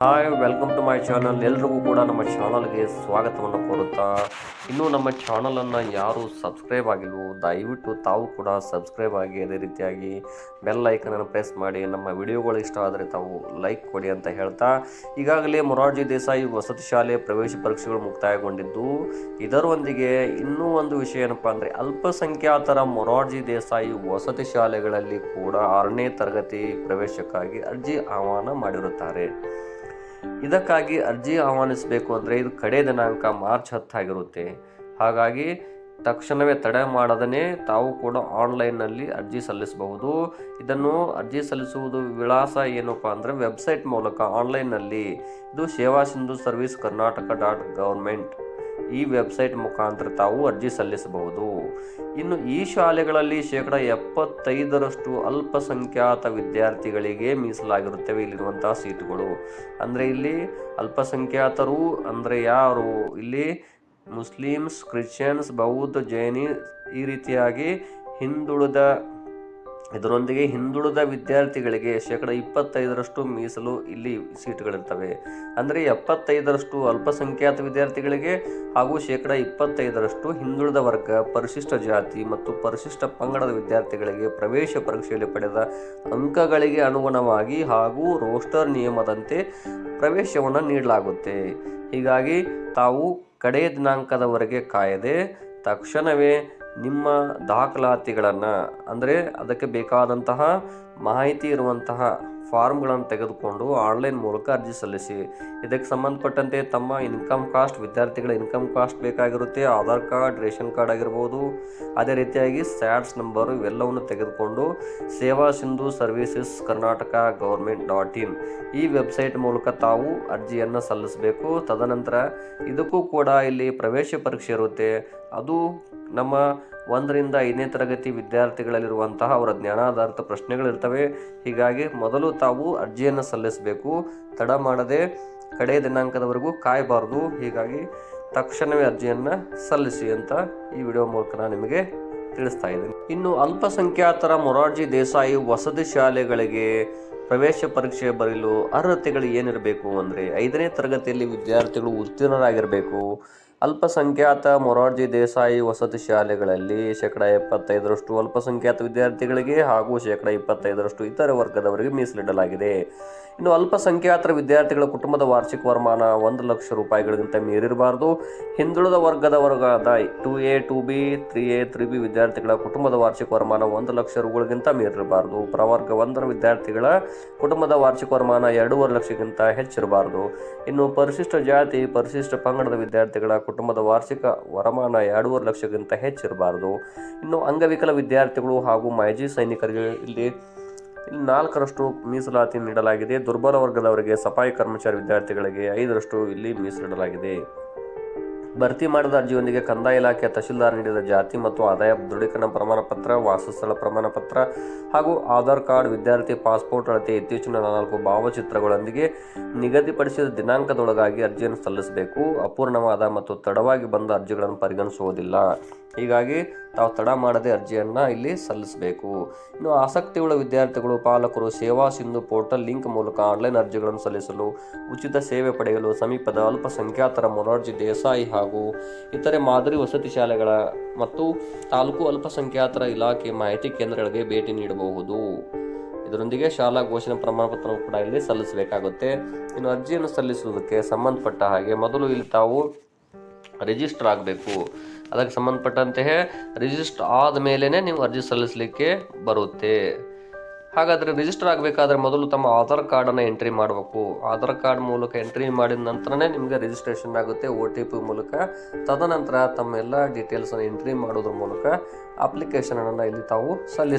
Hi, welcome to my channel. ಎಲ್ರಿಗೂ ಕೂಡ ನಮ್ಮ ಚಾನಲ್ಗೆ ಸ್ವಾಗತವನ್ನು ಕೋರುತ್ತಾ, ಇನ್ನೂ ನಮ್ಮ ಚಾನಲನ್ನು ಯಾರು ಸಬ್ಸ್ಕ್ರೈಬ್ ಆಗಿಲ್ವೋ ದಯವಿಟ್ಟು ತಾವು ಕೂಡ ಸಬ್ಸ್ಕ್ರೈಬ್ ಆಗಿ, ಅದೇ ರೀತಿಯಾಗಿ ಬೆಲ್ ಐಕನನ್ನು ಪ್ರೆಸ್ ಮಾಡಿ. ನಮ್ಮ ವಿಡಿಯೋಗಳು ಇಷ್ಟ ಆದರೆ ತಾವು ಲೈಕ್ ಕೊಡಿ ಅಂತ ಹೇಳ್ತಾ, ಈಗಾಗಲೇ ಮೊರಾರ್ಜಿ ದೇಸಾಯಿ ವಸತಿ ಶಾಲೆ ಪ್ರವೇಶ ಪರೀಕ್ಷೆಗಳು ಮುಕ್ತಾಯಗೊಂಡಿದ್ದು, ಇದರೊಂದಿಗೆ ಇನ್ನೂ ಒಂದು ವಿಷಯ ಏನಪ್ಪ ಅಂದರೆ, ಅಲ್ಪಸಂಖ್ಯಾತರ ಮೊರಾರ್ಜಿ ದೇಸಾಯಿ ವಸತಿ ಶಾಲೆಗಳಲ್ಲಿ ಕೂಡ 6ನೇ ತರಗತಿ ಪ್ರವೇಶಕ್ಕಾಗಿ ಅರ್ಜಿ ಆಹ್ವಾನ ಮಾಡಿರುತ್ತಾರೆ. ಇದಕ್ಕಾಗಿ ಅರ್ಜಿ ಆಹ್ವಾನಿಸಬೇಕು ಅಂದರೆ ಇದು ಕಡೆ ದಿನಾಂಕ ಮಾರ್ಚ್ 10 ಆಗಿರುತ್ತೆ. ಹಾಗಾಗಿ ತಕ್ಷಣವೇ ತಡೆ ಮಾಡದೇ ತಾವು ಕೂಡ ಆನ್ಲೈನ್ನಲ್ಲಿ ಅರ್ಜಿ ಸಲ್ಲಿಸಬಹುದು. ಇದನ್ನು ಅರ್ಜಿ ಸಲ್ಲಿಸುವುದು ವಿಳಾಸ ಏನಪ್ಪ ಅಂದರೆ ವೆಬ್ಸೈಟ್ ಮೂಲಕ ಆನ್ಲೈನ್ನಲ್ಲಿ, ಇದು ಸೇವಾ ಸಿಂಧು ಸರ್ವಿಸ್ ಕರ್ನಾಟಕ.gov. ಈ ವೆಬ್ಸೈಟ್ ಮುಖಾಂತರ ತಾವು ಅರ್ಜಿ ಸಲ್ಲಿಸಬಹುದು. ಇನ್ನು ಈ ಶಾಲೆಗಳಲ್ಲಿ 75% ಅಲ್ಪಸಂಖ್ಯಾತ ವಿದ್ಯಾರ್ಥಿಗಳಿಗೆ ಮೀಸಲಾಗಿರುತ್ತವೆ ಇಲ್ಲಿರುವಂತಹ ಸೀಟುಗಳು. ಅಂದರೆ ಇಲ್ಲಿ ಅಲ್ಪಸಂಖ್ಯಾತರು ಅಂದರೆ ಯಾರು? ಇಲ್ಲಿ ಮುಸ್ಲಿಮ್ಸ್, ಕ್ರಿಶ್ಚಿಯನ್ಸ್, ಬೌದ್ಧ, ಜೈನಿ ಈ ರೀತಿಯಾಗಿ ಇದರೊಂದಿಗೆ ಹಿಂದುಳಿದ ವಿದ್ಯಾರ್ಥಿಗಳಿಗೆ 25% ಮೀಸಲು ಇಲ್ಲಿ ಸೀಟುಗಳಿರ್ತವೆ. ಅಂದರೆ 75% ಅಲ್ಪಸಂಖ್ಯಾತ ವಿದ್ಯಾರ್ಥಿಗಳಿಗೆ ಹಾಗೂ 25% ಹಿಂದುಳಿದ ವರ್ಗ, ಪರಿಶಿಷ್ಟ ಜಾತಿ ಮತ್ತು ಪರಿಶಿಷ್ಟ ಪಂಗಡದ ವಿದ್ಯಾರ್ಥಿಗಳಿಗೆ ಪ್ರವೇಶ ಪರೀಕ್ಷೆಯಲ್ಲಿ ಪಡೆದ ಅಂಕಗಳಿಗೆ ಅನುಗುಣವಾಗಿ ಹಾಗೂ ರೋಸ್ಟರ್ ನಿಯಮದಂತೆ ಪ್ರವೇಶವನ್ನು ನೀಡಲಾಗುತ್ತೆ. ಹೀಗಾಗಿ ತಾವು ಕಡೆಯ ದಿನಾಂಕದವರೆಗೆ ಕಾಯದೆ ತಕ್ಷಣವೇ ನಿಮ್ಮ ದಾಖಲಾತಿಗಳನ್ನು, ಅಂದರೆ ಅದಕ್ಕೆ ಬೇಕಾದಂತಹ ಮಾಹಿತಿ ಇರುವಂತಹ ಫಾರ್ಮ್ಗಳನ್ನು ತೆಗೆದುಕೊಂಡು ಆನ್ಲೈನ್ ಮೂಲಕ ಅರ್ಜಿ ಸಲ್ಲಿಸಿ. ಇದಕ್ಕೆ ಸಂಬಂಧಪಟ್ಟಂತೆ ತಮ್ಮ ವಿದ್ಯಾರ್ಥಿಗಳ ಇನ್ಕಮ್ ಕಾಸ್ಟ್ ಬೇಕಾಗಿರುತ್ತೆ, ಆಧಾರ್ ಕಾರ್ಡ್, ರೇಷನ್ ಕಾರ್ಡ್ ಆಗಿರ್ಬೋದು, ಅದೇ ರೀತಿಯಾಗಿ ಸ್ಯಾಟ್ಸ್ ನಂಬರು ಇವೆಲ್ಲವನ್ನು ತೆಗೆದುಕೊಂಡು ಸೇವಾ ಸಿಂಧು ಸರ್ವಿಸಸ್ ಕರ್ನಾಟಕ.gov. ಈ ವೆಬ್ಸೈಟ್ ಮೂಲಕ ತಾವು ಅರ್ಜಿಯನ್ನು ಸಲ್ಲಿಸಬೇಕು. ತದನಂತರ ಇದಕ್ಕೂ ಕೂಡ ಇಲ್ಲಿ ಪ್ರವೇಶ ಪರೀಕ್ಷೆ ಇರುತ್ತೆ. ಅದು ನಮ್ಮ 1ರಿಂದ 5ನೇ ತರಗತಿ ವಿದ್ಯಾರ್ಥಿಗಳಲ್ಲಿರುವಂತಹ ಅವರ ಜ್ಞಾನಾಧಾರಿತ ಪ್ರಶ್ನೆಗಳಿರ್ತವೆ. ಹೀಗಾಗಿ ಮೊದಲು ತಾವು ಅರ್ಜಿಯನ್ನು ಸಲ್ಲಿಸಬೇಕು. ತಡ ಮಾಡದೆ ಕಡೆಯ ದಿನಾಂಕದವರೆಗೂ ಕಾಯಬಾರ್ದು. ಹೀಗಾಗಿ ತಕ್ಷಣವೇ ಅರ್ಜಿಯನ್ನು ಸಲ್ಲಿಸಿ ಅಂತ ಈ ವಿಡಿಯೋ ಮೂಲಕ ನಾನು ನಿಮಗೆ ತಿಳಿಸ್ತಾ ಇದ್ದೀನಿ. ಇನ್ನು ಅಲ್ಪಸಂಖ್ಯಾತರ ಮೊರಾರ್ಜಿ ದೇಸಾಯಿ ವಸತಿ ಶಾಲೆಗಳಿಗೆ ಪ್ರವೇಶ ಪರೀಕ್ಷೆ ಬರೆಯಲು ಅರ್ಹತೆಗಳು ಏನಿರಬೇಕು ಅಂದರೆ, 5ನೇ ತರಗತಿಯಲ್ಲಿ ವಿದ್ಯಾರ್ಥಿಗಳು ಉತ್ತೀರ್ಣರಾಗಿರಬೇಕು. ಅಲ್ಪಸಂಖ್ಯಾತ ಮೊರಾರ್ಜಿ ದೇಸಾಯಿ ವಸತಿ ಶಾಲೆಗಳಲ್ಲಿ 75% ಅಲ್ಪಸಂಖ್ಯಾತ ವಿದ್ಯಾರ್ಥಿಗಳಿಗೆ ಹಾಗೂ 25% ಇತರೆ ವರ್ಗದವರಿಗೆ ಮೀಸಲಿಡಲಾಗಿದೆ. ಇನ್ನು ಅಲ್ಪಸಂಖ್ಯಾತರ ವಿದ್ಯಾರ್ಥಿಗಳ ಕುಟುಂಬದ ವಾರ್ಷಿಕ ವರಮಾನ 1 ಲಕ್ಷ ರೂಪಾಯಿಗಳಿಗಿಂತ ಮೀರಿರಬಾರ್ದು. ಹಿಂದುಳಿದ ವರ್ಗದ 2A, 2B, 3A, 3B ವಿದ್ಯಾರ್ಥಿಗಳ ಕುಟುಂಬದ ವಾರ್ಷಿಕ ವರಮಾನ 1 ಲಕ್ಷ ರೂಗಳಿಗಿಂತ ಮೀರಿರಬಾರ್ದು. ಪ್ರವರ್ಗ 1ರ ವಿದ್ಯಾರ್ಥಿಗಳ ಕುಟುಂಬದ ವಾರ್ಷಿಕ ವರಮಾನ 2.5 ಲಕ್ಷಕ್ಕಿಂತ ಹೆಚ್ಚಿರಬಾರ್ದು. ಇನ್ನು ಪರಿಶಿಷ್ಟ ಜಾತಿ, ಪರಿಶಿಷ್ಟ ಪಂಗಡದ ವಿದ್ಯಾರ್ಥಿಗಳ ಕುಟುಂಬದ ವಾರ್ಷಿಕ ವರಮಾನ 2.5 ಲಕ್ಷಕ್ಕಿಂತ ಹೆಚ್ಚಿರಬಾರ್ದು. ಇನ್ನು ಅಂಗವಿಕಲ ವಿದ್ಯಾರ್ಥಿಗಳು ಹಾಗೂ ಮಾಜಿ ಸೈನಿಕರಿಗೆ ಇಲ್ಲಿ 4% ಮೀಸಲಾತಿ ನೀಡಲಾಗಿದೆ. ದುರ್ಬಲ ವರ್ಗದವರಿಗೆ, ಸಫಾಯಿ ಕರ್ಮಚಾರಿ ವಿದ್ಯಾರ್ಥಿಗಳಿಗೆ 5% ಇಲ್ಲಿ ಮೀಸಲಿಡಲಾಗಿದೆ. ಭರ್ತಿ ಮಾಡಿದ ಅರ್ಜಿಯೊಂದಿಗೆ ಕಂದಾಯ ಇಲಾಖೆಯ ತಹಶೀಲ್ದಾರ್ ನೀಡಿದ ಜಾತಿ ಮತ್ತು ಆದಾಯ ದೃಢೀಕರಣ ಪ್ರಮಾಣ ಪತ್ರ, ವಾಸಸ್ಥಳ ಪ್ರಮಾಣ ಪತ್ರ ಹಾಗೂ ಆಧಾರ್ ಕಾರ್ಡ್, ವಿದ್ಯಾರ್ಥಿ ಪಾಸ್ಪೋರ್ಟ್ ಅಳತೆ ಇತ್ತೀಚಿನ 4 ಭಾವಚಿತ್ರಗಳೊಂದಿಗೆ ನಿಗದಿಪಡಿಸಿದ ದಿನಾಂಕದೊಳಗಾಗಿ ಅರ್ಜಿಯನ್ನು ಸಲ್ಲಿಸಬೇಕು. ಅಪೂರ್ಣವಾದ ಮತ್ತು ತಡವಾಗಿ ಬಂದ ಅರ್ಜಿಗಳನ್ನು ಪರಿಗಣಿಸುವುದಿಲ್ಲ. ಹೀಗಾಗಿ ತಾವು ತಡ ಮಾಡದೆ ಅರ್ಜಿಯನ್ನು ಇಲ್ಲಿ ಸಲ್ಲಿಸಬೇಕು. ಇನ್ನು ಆಸಕ್ತಿಯುಳ್ಳ ವಿದ್ಯಾರ್ಥಿಗಳು, ಪಾಲಕರು ಸೇವಾ ಸಿಂಧು ಪೋರ್ಟಲ್ ಲಿಂಕ್ ಮೂಲಕ ಆನ್ಲೈನ್ ಅರ್ಜಿಗಳನ್ನು ಸಲ್ಲಿಸಲು, ಉಚಿತ ಸೇವೆ ಪಡೆಯಲು ಸಮೀಪದ ಅಲ್ಪಸಂಖ್ಯಾತರ ಮೊರಾರ್ಜಿ ದೇಸಾಯಿ ಹಾಗೂ ಇತರೆ ಮಾದರಿ ವಸತಿ ಶಾಲೆಗಳ ಮತ್ತು ತಾಲೂಕು ಅಲ್ಪಸಂಖ್ಯಾತರ ಇಲಾಖೆ ಮಾಹಿತಿ ಕೇಂದ್ರಗಳಿಗೆ ಭೇಟಿ ನೀಡಬಹುದು. ಇದರೊಂದಿಗೆ ಶಾಲಾ ಘೋಷಣೆ ಪ್ರಮಾಣ ಪತ್ರವನ್ನು ಕೂಡ ಇಲ್ಲಿ ಸಲ್ಲಿಸಬೇಕಾಗುತ್ತೆ. ಇನ್ನು ಅರ್ಜಿಯನ್ನು ಸಲ್ಲಿಸುವುದಕ್ಕೆ ಸಂಬಂಧಪಟ್ಟ ಹಾಗೆ ಮೊದಲು ಇಲ್ಲಿ ತಾವು ರಿಜಿಸ್ಟರ್ ಆಗಬೇಕು. ಅದಕ್ಕೆ ಸಂಬಂಧಪಟ್ಟಂತೆ ರಿಜಿಸ್ಟರ್ ಆದ ಮೇಲೇ ನೀವು ಅರ್ಜಿ ಸಲ್ಲಿಸಲಿಕ್ಕೆ ಬರುತ್ತೆ. ಹಾಗಾದರೆ ರಿಜಿಸ್ಟರ್ ಆಗಬೇಕಾದ್ರೆ ಮೊದಲು ತಮ್ಮ ಆಧಾರ್ ಕಾರ್ಡನ್ನು ಎಂಟ್ರಿ ಮಾಡಬೇಕು. ಆಧಾರ್ ಕಾರ್ಡ್ ಮೂಲಕ ಎಂಟ್ರಿ ಮಾಡಿದ ನಂತರನೇ ನಿಮಗೆ ರಿಜಿಸ್ಟ್ರೇಷನ್ ಆಗುತ್ತೆ OTP ಮೂಲಕ. ತದನಂತರ ತಮ್ಮ ಎಲ್ಲ ಡೀಟೇಲ್ಸನ್ನು ಎಂಟ್ರಿ ಮಾಡೋದ್ರ ಮೂಲಕ ಅಪ್ಲಿಕೇಶನನ್ನು ಇಲ್ಲಿ ತಾವು